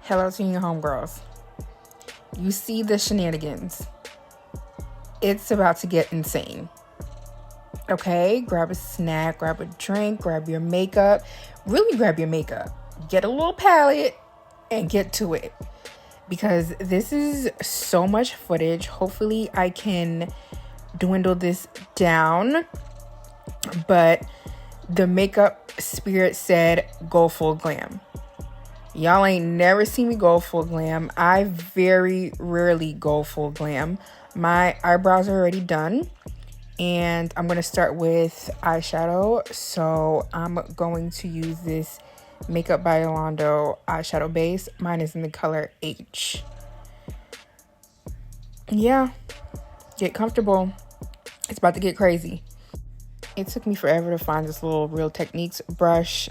Hello to you homegirls. You see the shenanigans. It's about to get insane. Okay, grab a snack, grab a drink, grab your makeup. Really grab your makeup. Get a little palette and get to it. Because this is so much footage. Hopefully I can dwindle this down. But the makeup spirit said go full glam. Y'all ain't never seen me go full glam. I very rarely go full glam. My eyebrows are already done. And I'm going to start with eyeshadow. So I'm going to use this Makeup by Yolanda eyeshadow base. Mine is in the color H. Yeah. Get comfortable. It's about to get crazy. It took me forever to find this little Real Techniques brush.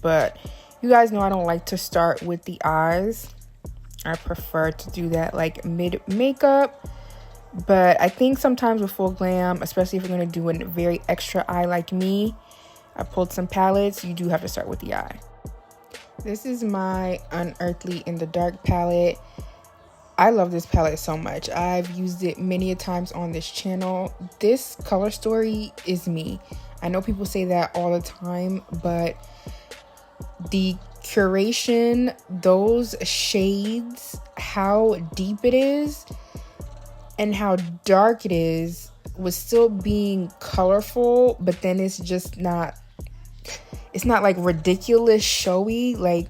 But you guys know I don't like to start with the eyes. I prefer to do that like mid-makeup. But I think sometimes with full glam, especially if you're going to do a very extra eye like me, I pulled some palettes, you do have to start with the eye. This is my Unearthly in the Dark palette. I love this palette so much. I've used it many a times on this channel. This color story is me. I know people say that all the time, but the curation, those shades, how deep it is and how dark it is was still being colorful, but then it's just not, it's not like ridiculous showy. Like,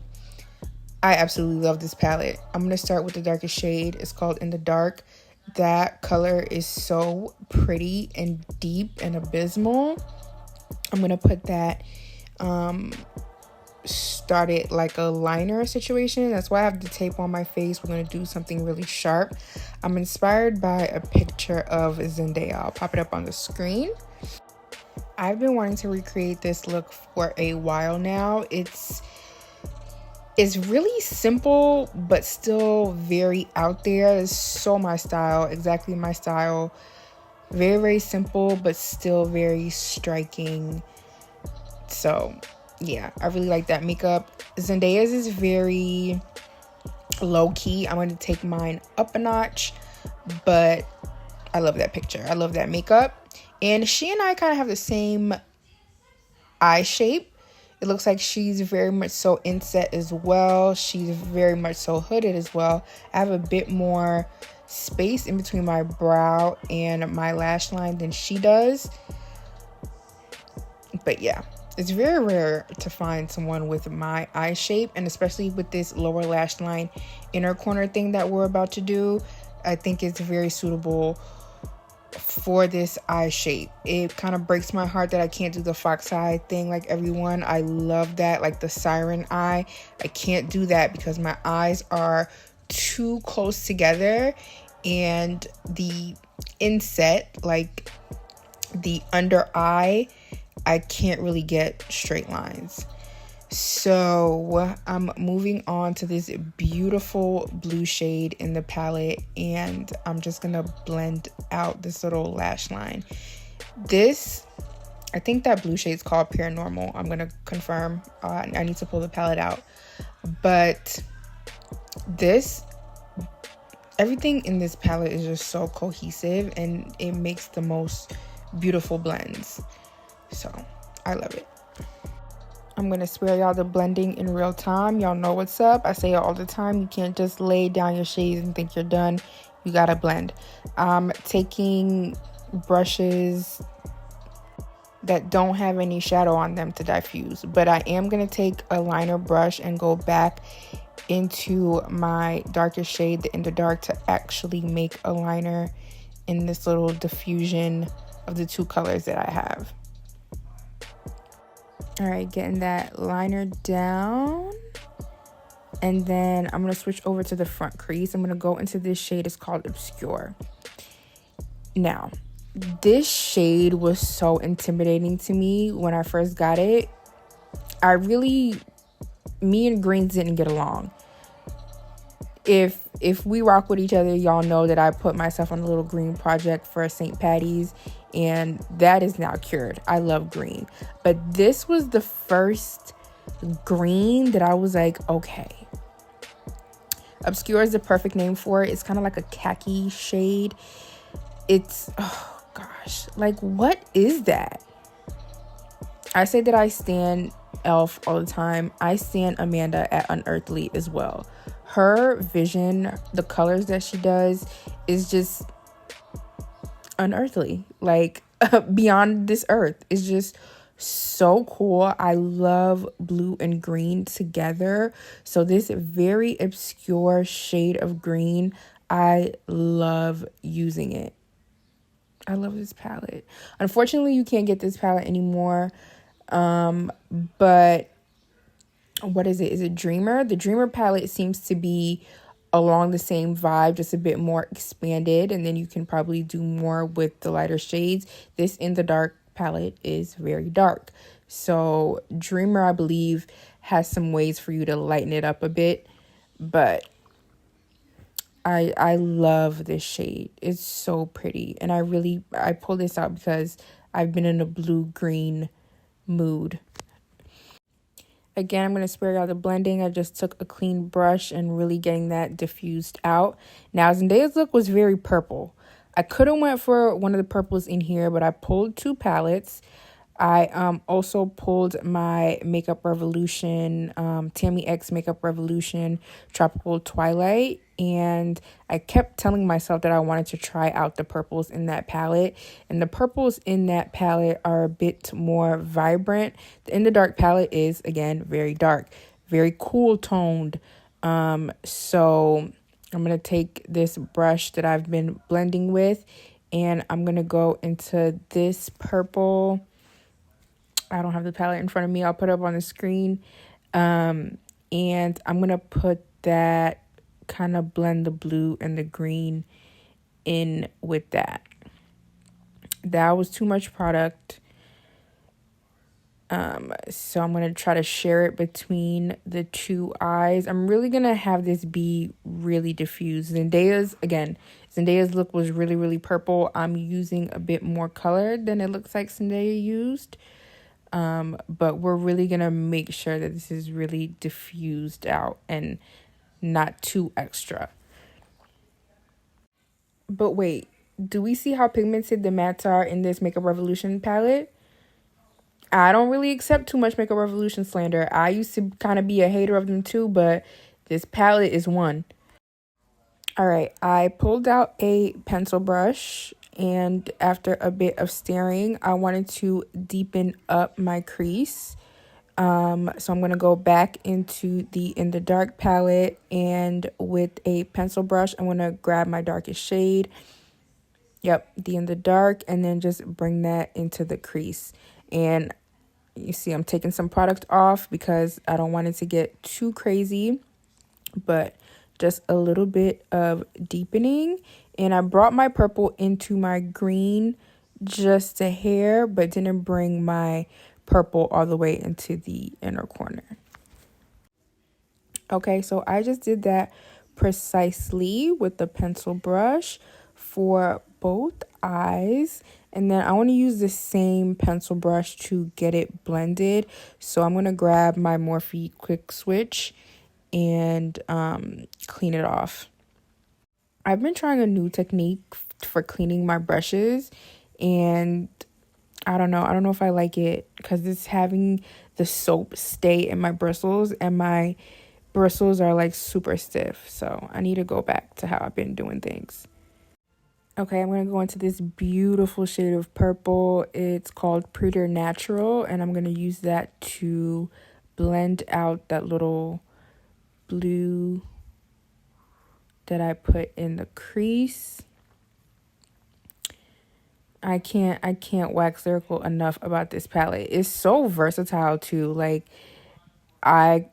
I absolutely love this palette. I'm going to start with the darkest shade. It's called In the Dark. That color is so pretty and deep and abysmal. I'm going to put that, started like a liner situation. That's why I have the tape on my face. We're going to do something really sharp. I'm inspired by a picture of Zendaya. I'll pop it up on the screen. I've been wanting to recreate this look for a while now. It's really simple, but still very out there. It's so my style, exactly my style. Very, very simple, but still very striking. So yeah, I really like that makeup. Zendaya's is very low key. I'm going to take mine up a notch, but I love that picture. I love that makeup. And she and I kind of have the same eye shape. It looks like she's very much so inset as well. She's very much so hooded as well. I have a bit more space in between my brow and my lash line than she does. But yeah, it's very rare to find someone with my eye shape, and especially with this lower lash line inner corner thing that we're about to do. I think it's very suitable for this eye shape. It kind of breaks my heart that I can't do the fox eye thing like everyone. I love that, like the siren eye. I can't do that because my eyes are too close together, and the inset, like the under eye, I can't really get straight lines. So I'm moving on to this beautiful blue shade in the palette, and I'm just gonna blend out this little lash line. This, I think that blue shade is called Paranormal. I'm gonna confirm. I need to pull the palette out. But this, everything in this palette is just so cohesive, and it makes the most beautiful blends. So I love it. I'm going to spare y'all the blending in real time. Y'all know what's up. I say it all the time. You can't just lay down your shades and think you're done. You got to blend. I'm taking brushes that don't have any shadow on them to diffuse. But I am going to take a liner brush and go back into my darkest shade, the In the Dark, to actually make a liner in this little diffusion of the two colors that I have. All right, getting that liner down. And then I'm going to switch over to the front crease. I'm going to go into this shade. It's called Obscure. Now, this shade was so intimidating to me when I first got it. Me and greens didn't get along. If we rock with each other, y'all know that I put myself on a little green project for St. Patty's, and that is now cured. I love green. But this was the first green that I was like, okay, Obscure is the perfect name for it. It's kind of like a khaki shade. It's, oh gosh, like what is that? I say that I stan Elf all the time. I stan Amanda at Unearthly as well. Her vision, the colors that she does is just unearthly, like beyond this earth. It's just so cool. I love blue and green together. So this very obscure shade of green, I love using it. I love this palette. Unfortunately, you can't get this palette anymore. But what is it? Is it Dreamer? The Dreamer palette seems to be along the same vibe, just a bit more expanded, and then you can probably do more with the lighter shades. This In the Dark palette is very dark. So Dreamer, I believe, has some ways for you to lighten it up a bit, but I love this shade. It's so pretty, and I pulled this out because I've been in a blue green mood. Again, I'm going to spare out the blending. I just took a clean brush and really getting that diffused out. Now, Zendaya's look was very purple. I could have went for one of the purples in here, but I pulled two palettes. I also pulled my Makeup Revolution, Tammy X Makeup Revolution Tropical Twilight. And I kept telling myself that I wanted to try out the purples in that palette. And the purples in that palette are a bit more vibrant. The In the Dark palette is, again, very dark, very cool toned. So I'm going to take this brush that I've been blending with, and I'm going to go into this purple. I don't have the palette in front of me. I'll put it up on the screen. And I'm going to put that, kind of blend the blue and the green in with that. That was too much product. So I'm going to try to share it between the two eyes. I'm really going to have this be really diffused. Zendaya's look was really, really purple. I'm using a bit more color than it looks like Zendaya used. But we're really going to make sure that this is really diffused out and not too extra. But wait, do we see how pigmented the mattes are in this Makeup Revolution palette? I don't really accept too much Makeup Revolution slander. I used to kind of be a hater of them too, but this palette is one. All right, I pulled out a pencil brush, and after a bit of staring, I wanted to deepen up my crease. So I'm going to go back into the In the Dark palette, and with a pencil brush, I'm going to grab my darkest shade. Yep, the In the Dark, and then just bring that into the crease. And you see I'm taking some product off because I don't want it to get too crazy, but just a little bit of deepening. And I brought my purple into my green just a hair, but didn't bring my purple all the way into the inner corner. Okay, so I just did that precisely with the pencil brush for both eyes. And then I want to use the same pencil brush to get it blended. So I'm going to grab my Morphe Quick Switch and clean it off. I've been trying a new technique for cleaning my brushes, and I don't know if I like it because it's having the soap stay in my bristles, and my bristles are like super stiff. So I need to go back to how I've been doing things. Okay, I'm going to go into this beautiful shade of purple. It's called Preternatural, and I'm going to use that to blend out that little blue that I put in the crease. I can't wax lyrical enough about this palette. It's so versatile too. Like I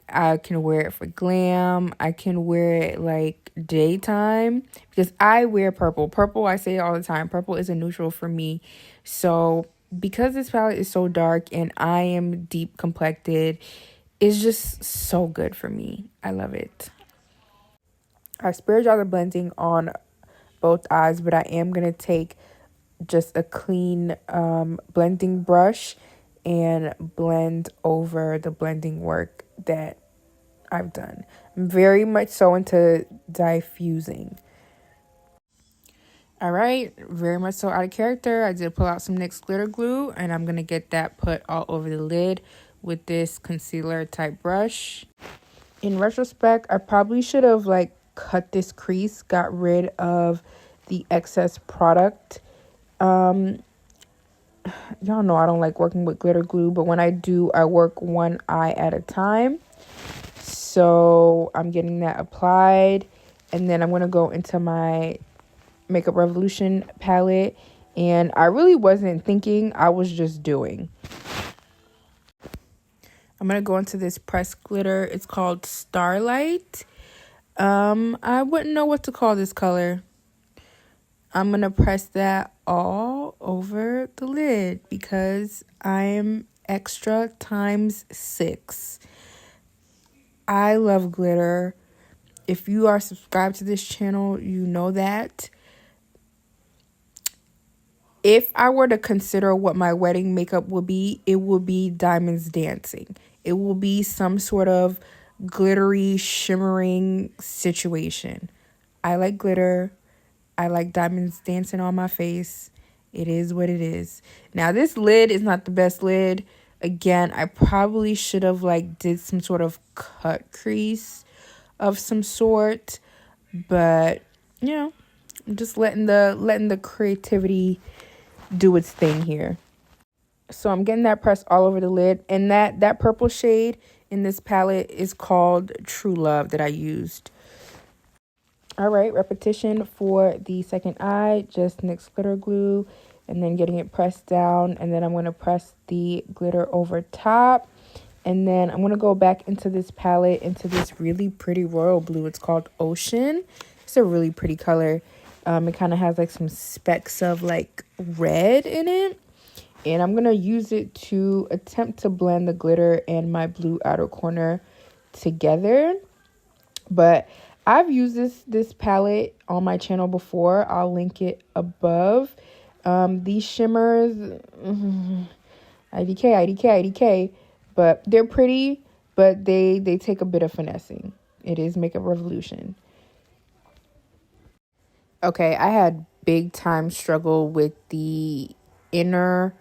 can wear it for glam. I can wear it like daytime because I wear purple. Purple, I say it all the time, purple is a neutral for me. So because this palette is so dark and I am deep complected, it's just so good for me. I love it. I spared y'all the blending on both eyes, but I am going to take just a clean blending brush and blend over the blending work that I've done. I'm very much so into diffusing. All right, very much so out of character. I did pull out some NYX glitter glue, and I'm going to get that put all over the lid with this concealer type brush. In retrospect, I probably should have like cut this crease, got rid of the excess product. Y'all know I don't like working with glitter glue, but when I do, I work one eye at a time. So I'm getting that applied, and then I'm going to go into my Makeup Revolution palette, and I really wasn't thinking, I was just doing. I'm going to go into this pressed glitter. It's called Starlight. I wouldn't know what to call this color. I'm going to press that all over the lid because I'm extra times 6. I love glitter. If you are subscribed to this channel, you know that. If I were to consider what my wedding makeup would be, it would be diamonds dancing. It will be some sort of glittery, shimmering situation. I like glitter. I like diamonds dancing on my face. It is what it is. Now, this lid is not the best lid. Again, I probably should have like did some sort of cut crease of some sort. But, you know, I'm just letting the creativity do its thing here. So I'm getting that pressed all over the lid, and that purple shade in this palette is called True Love that I used. All right, repetition for the second eye, just NYX glitter glue, and then getting it pressed down, and then I'm going to press the glitter over top, and then I'm going to go back into this palette, into this really pretty royal blue. It's called Ocean. It's a really pretty color. It kind of has like some specks of like red in it. And I'm going to use it to attempt to blend the glitter and my blue outer corner together. But I've used this palette on my channel before. I'll link it above. These shimmers, IDK. But they're pretty, but they take a bit of finessing. It is Makeup Revolution. Okay, I had big time struggle with the inner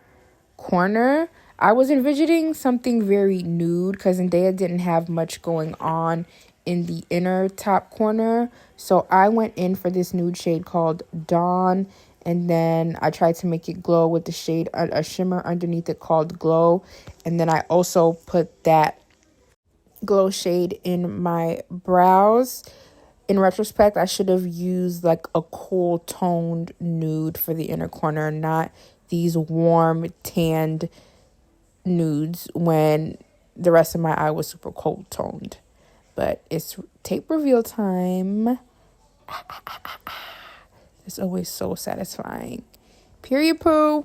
corner. I was envisioning something very nude because Zendaya didn't have much going on in the inner top corner. So I went in for this nude shade called Dawn, and then I tried to make it glow with the shade, a shimmer underneath it called Glow. And then I also put that glow shade in my brows. In retrospect, I should have used like a cool toned nude for the inner corner, not these warm tanned nudes when the rest of my eye was super cold toned. But it's tape reveal time. It's always so satisfying. Period poo.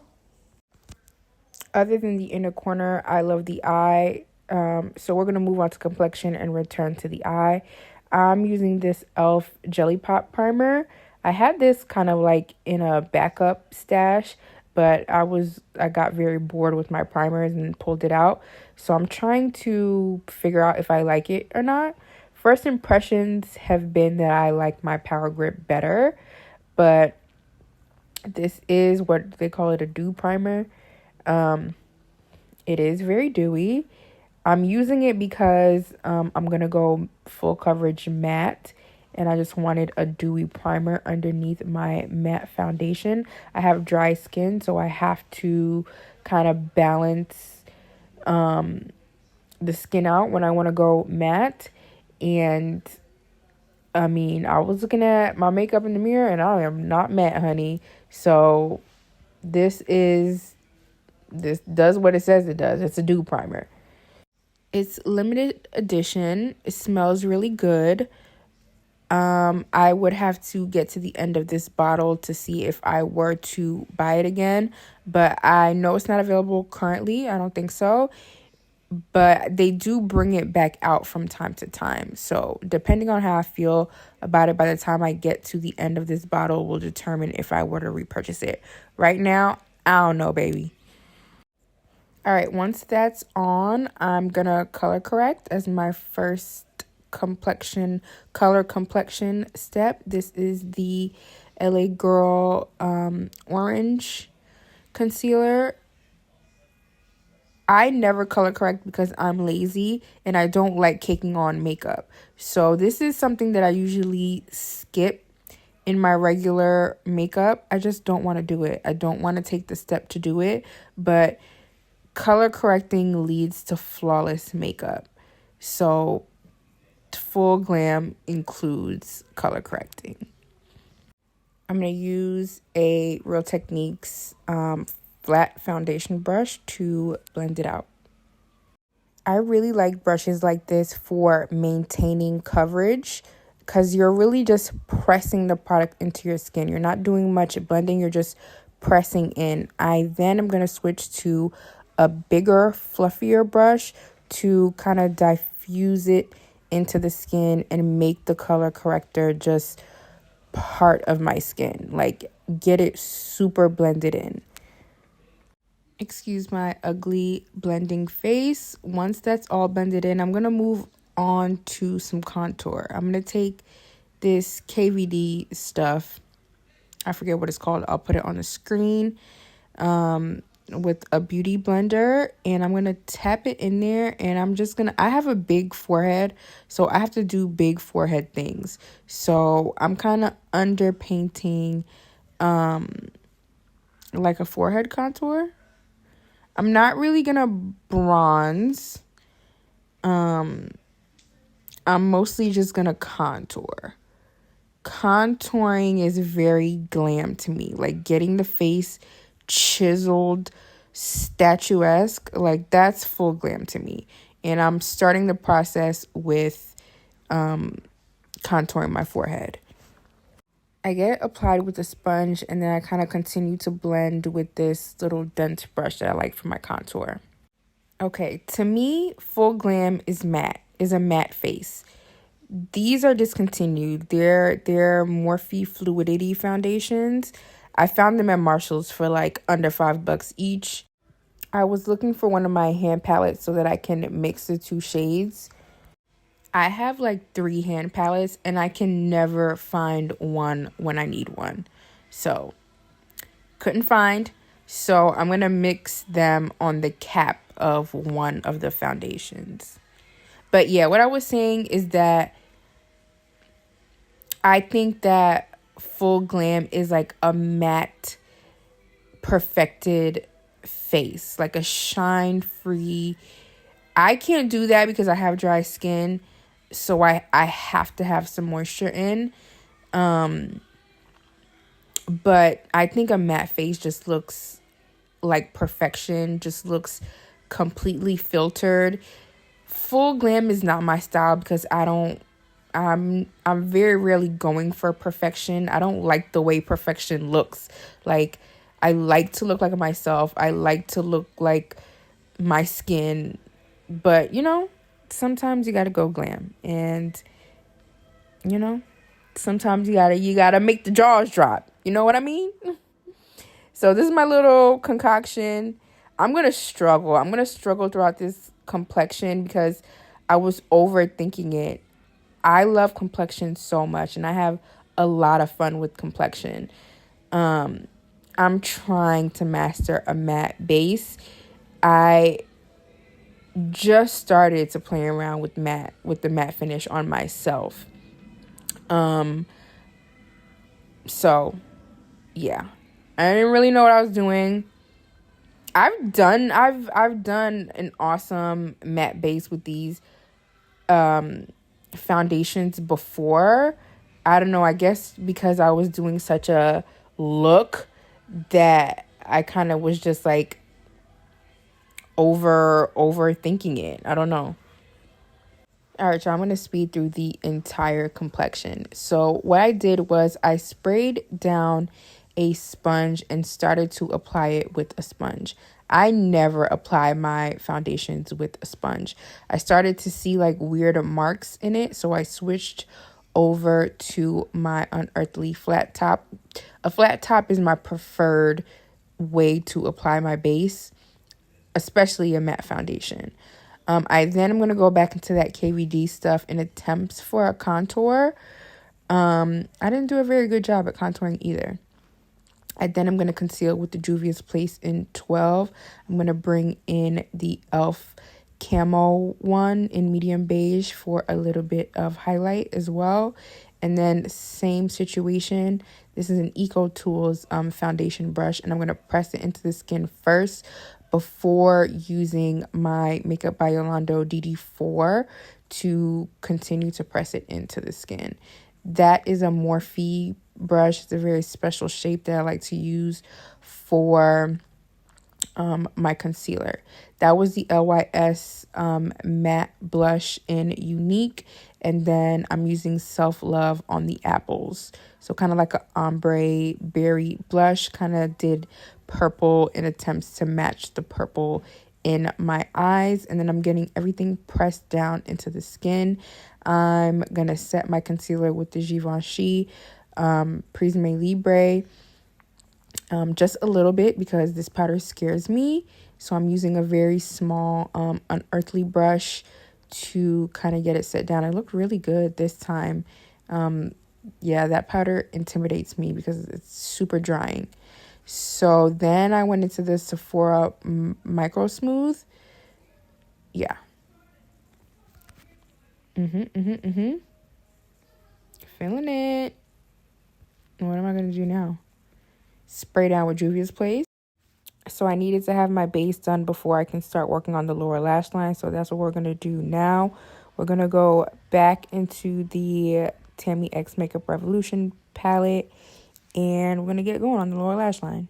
Other than the inner corner, I love the eye. So we're going to move on to complexion and return to the eye. I'm using this e.l.f. Jelly Pop Primer. I had this kind of like in a backup stash, but I got very bored with my primers and pulled it out. So I'm trying to figure out if I like it or not. First impressions have been that I like my Power Grip better, but this is what they call it, a dew primer. It is very dewy. I'm using it because I'm going to go full coverage matte, and I just wanted a dewy primer underneath my matte foundation. I have dry skin, so I have to kind of balance the skin out when I want to go matte. And I mean, I was looking at my makeup in the mirror, and I am not matte, honey. So this does what it says it does. It's a dew primer. It's limited edition. It smells really good. I would have to get to the end of this bottle to see if I were to buy it again, but I know it's not available currently. I don't think so, but they do bring it back out from time to time. So depending on how I feel about it by the time I get to the end of this bottle will determine if I were to repurchase it. Right now, I don't know, baby. All right, once that's on, I'm gonna color correct as my first color complexion step. This is the LA Girl orange concealer. I never color correct because I'm lazy and I don't like caking on makeup. So this is something that I usually skip in my regular makeup. I just don't want to do it. I don't want to take the step to do it, but color correcting leads to flawless makeup. So full glam includes color correcting. I'm going to use a Real Techniques flat foundation brush to blend it out. I really like brushes like this for maintaining coverage because you're really just pressing the product into your skin. You're not doing much blending, you're just pressing in. I then am going to switch to a bigger, fluffier brush to kind of diffuse it into the skin and make the color corrector just part of my skin. Like, get it super blended in. Excuse my ugly blending face. Once that's all blended in, I'm going to move on to some contour. I'm going to take this KVD stuff. I forget what it's called. I'll put it on the screen with a beauty blender. And I'm going to tap it in there. And I'm just going to... I have a big forehead, so I have to do big forehead things. So I'm kind of underpainting like a forehead contour. I'm not really going to bronze. I'm mostly just going to contour. Contouring is very glam to me. Like, getting the face chiseled, statuesque, like, that's full glam to me. And I'm starting the process with contouring my forehead. I get it applied with a sponge, and then I kind of continue to blend with this little dent brush that I like for my contour. Okay, to me, full glam is a matte face. These are discontinued. They're Morphe Fluidity foundations. I found them at Marshall's for like under $5 each. I was looking for one of my hand palettes so that I can mix the two shades. I have like 3 hand palettes and I can never find one when I need one. So, couldn't find. So, I'm going to mix them on the cap of one of the foundations. But yeah, what I was saying is that I think that full glam is like a matte, perfected face. Like a shine-free. I can't do that because I have dry skin. So I have to have some moisture in. But I think a matte face just looks like perfection. Just looks completely filtered. Full glam is not my style because I'm very rarely going for perfection. I don't like the way perfection looks. Like, I like to look like myself. I like to look like my skin. But, you know, sometimes you gotta go glam, and you know, sometimes you gotta make the jaws drop. You know what I mean? So this is my little concoction. I'm gonna struggle throughout this complexion because I was overthinking it. I love complexion so much, and I have a lot of fun with complexion. I'm trying to master a matte base. I just started to play around with the matte finish on myself. So yeah, I didn't really know what I was doing. I've done an awesome matte base with these foundations before. I don't know, I guess because I was doing such a look that I kind of was just like overthinking it. I don't know. All right, y'all, I'm going to speed through the entire complexion. So what I did was I sprayed down a sponge and started to apply it with a sponge. I never apply my foundations with a sponge. I started to see like weird marks in it, so I switched over to my unearthly flat top. A flat top is my preferred way to apply my base, especially a matte foundation. I'm going to go back into that KVD stuff in attempts for a contour. I didn't do a very good job at contouring either. I'm going to conceal with the Juvia's Place in 12. I'm going to bring in the e.l.f. camo one in medium beige for a little bit of highlight as well. And then same situation. This is an Eco Tools foundation brush, and I'm going to press it into the skin first before using my Makeup by Yolanda DD4 to continue to press it into the skin. That is a Morphe brush. It's a very special shape that I like to use for my concealer. That was the LYS matte blush in Unique, and then I'm using Self Love on the apples. So kind of like a ombre berry blush. Kind of did purple in attempts to match the purple in my eyes, and then I'm getting everything pressed down into the skin. I'm gonna set my concealer with the Givenchy Prisme Libre. Just a little bit because this powder scares me. So I'm using a very small unearthly brush to kind of get it set down. It looked really good this time. Yeah, that powder intimidates me because it's super drying. So then I went into the Sephora Micro Smooth. Yeah. Feeling it. What am I going to do now? Spray down with Juvia's Place. So I needed to have my base done before I can start working on the lower lash line. So that's what we're going to do now. We're going to go back into the Tammy X Makeup Revolution palette, and we're going to get going on the lower lash line.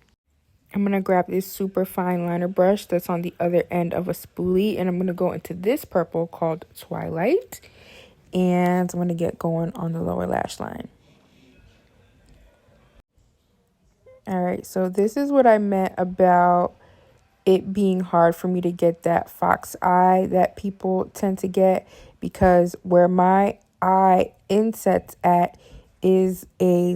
I'm going to grab this super fine liner brush that's on the other end of a spoolie, and I'm going to go into this purple called Twilight, and I'm going to get going on the lower lash line. All right, so this is what I meant about it being hard for me to get that fox eye that people tend to get, because where my eye insets at is a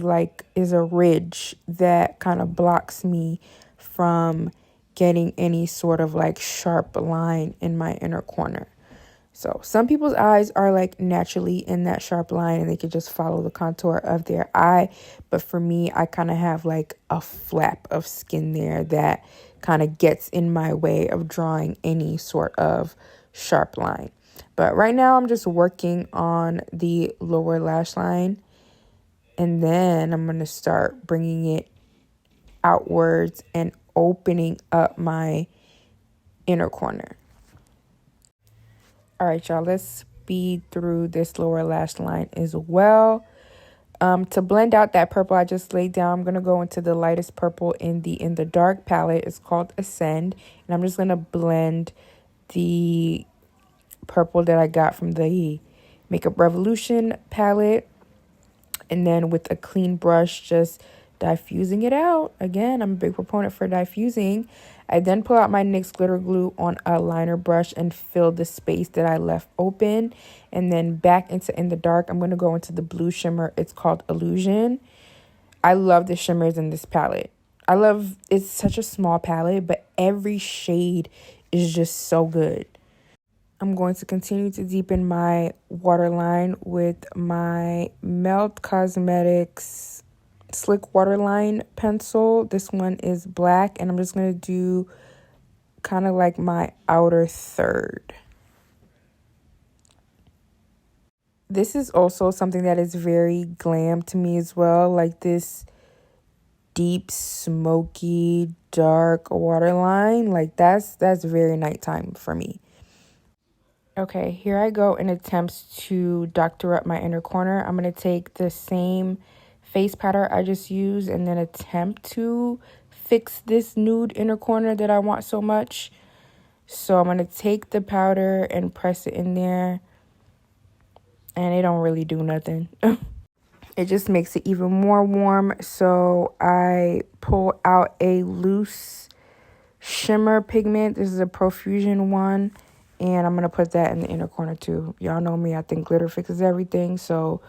ridge that kind of blocks me from getting any sort of like sharp line in my inner corner. So some people's eyes are like naturally in that sharp line and they could just follow the contour of their eye. But for me, I kind of have like a flap of skin there that kind of gets in my way of drawing any sort of sharp line. But right now I'm just working on the lower lash line, and then I'm going to start bringing it outwards and opening up my inner corner. All right, y'all, let's speed through this lower lash line as well. To blend out that purple I just laid down, I'm going to go into the lightest purple in the dark palette. It's called Ascend. And I'm just going to blend the purple that I got from the Makeup Revolution palette. And then with a clean brush, just diffusing it out. Again, I'm a big proponent for diffusing. I then pull out my NYX glitter glue on a liner brush and fill the space that I left open. And then back into In the Dark, I'm going to go into the blue shimmer. It's called Illusion. I love the shimmers in this palette. It's such a small palette, but every shade is just so good. I'm going to continue to deepen my waterline with my Melt Cosmetics Slick Waterline pencil. This one is black, and I'm just going to do kind of like my outer third. This is also something that is very glam to me as well, like this deep, smoky, dark waterline. Like that's very nighttime for me. Okay, here I go in attempts to doctor up my inner corner. I'm going to take the same face powder I just used and then attempt to fix this nude inner corner that I want so much. So I'm going to take the powder and press it in there, and it don't really do nothing. It just makes it even more warm. So I pull out a loose shimmer pigment. This is a Profusion one. And I'm going to put that in the inner corner too. Y'all know me. I think glitter fixes everything. So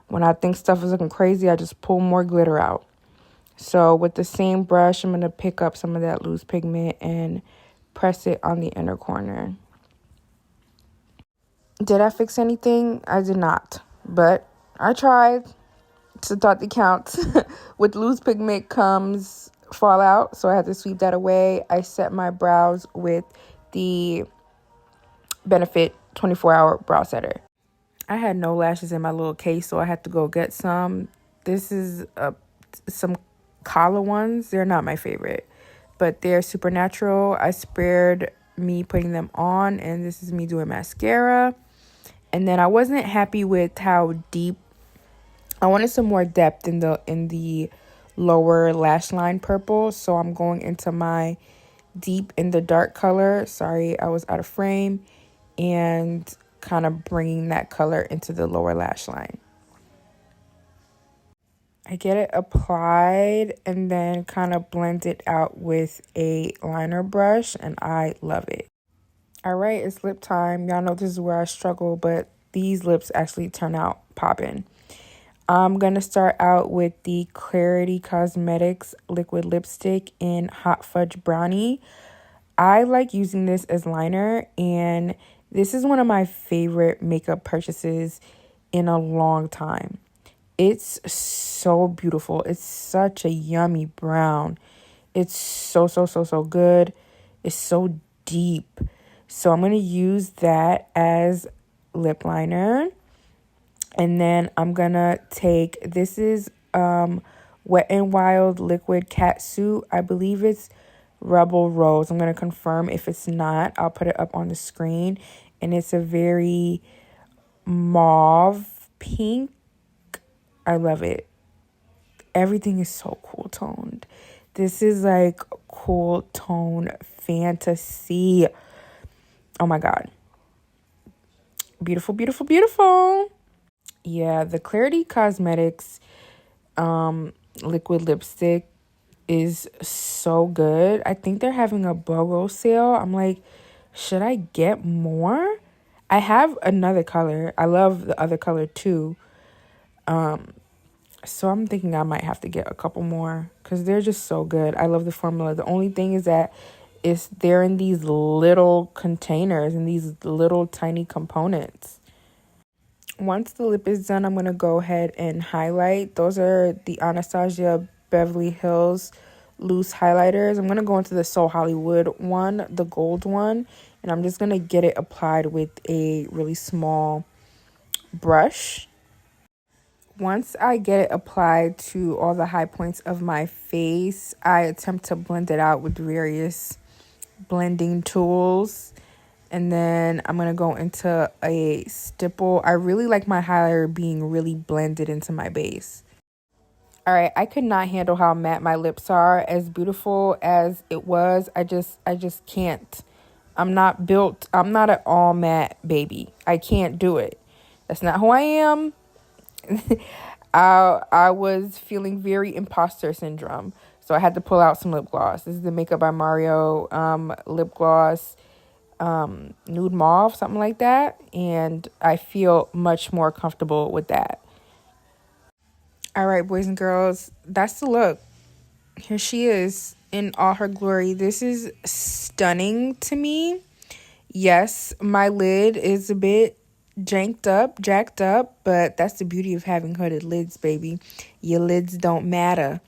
when I think stuff is looking crazy, I just pull more glitter out. So with the same brush, I'm going to pick up some of that loose pigment and press it on the inner corner. Did I fix anything? I did not, but I tried. To thought that counts. With loose pigment comes fallout, so I had to sweep that away. I set my brows with the Benefit 24-hour brow setter. I had no lashes in my little case, so I had to go get some. This is some collar ones. They're not my favorite, but they're super natural. I spared me putting them on, and this is me doing mascara. And then I wasn't happy with how deep. I wanted some more depth in the lower lash line purple, so I'm going into my deep in the dark color. Sorry, I was out of frame, and kind of bringing that color into the lower lash line. I get it applied and then kind of blend it out with a liner brush, and I love it. All right, it's lip time. Y'all know this is where I struggle, but these lips actually turn out popping. I'm going to start out with the Clarity Cosmetics liquid lipstick in Hot Fudge Brownie. I like using this as liner, and this is one of my favorite makeup purchases in a long time. It's so beautiful. It's such a yummy brown. It's so good. It's so deep. So I'm going to use that as lip liner. And then I'm going to take, this is Wet n Wild Liquid Catsuit. I believe it's Rebel Rose. I'm going to confirm. If it's not, I'll put it up on the screen. And it's a very mauve pink. I love it. Everything is so cool toned. This is like cool tone fantasy. Oh my God. Beautiful, beautiful, beautiful. Yeah, the Clarity Cosmetics liquid lipstick is so good. I think they're having a BOGO sale. I'm like, should I get more? I have another color. I love the other color too. So I'm thinking I might have to get a couple more because they're just so good. I love the formula. The only thing is that they're in these little containers and these little tiny components. Once the lip is done, I'm going to go ahead and highlight. Those are the Anastasia Beverly Hills loose highlighters. I'm going to go into the Soul Hollywood one, the gold one, and I'm just going to get it applied with a really small brush. Once I get it applied to all the high points of my face, I attempt to blend it out with various blending tools. And then I'm going to go into a stipple. I really like my highlighter being really blended into my base. All right, I could not handle how matte my lips are. As beautiful as it was, I just can't. I'm not an all matte baby. I can't do it. That's not who I am. I was feeling very imposter syndrome, so I had to pull out some lip gloss. This is the Makeup by Mario lip gloss, nude mauve, something like that, and I feel much more comfortable with that. All right, boys and girls, that's the look. Here she is in all her glory. This is stunning to me. Yes, my lid is a bit jacked up, but that's the beauty of having hooded lids, baby. Your lids don't matter.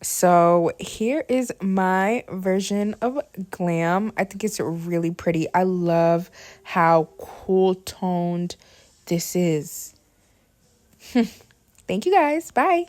So here is my version of Glam. I think it's really pretty. I love how cool toned this is. Thank you guys. Bye.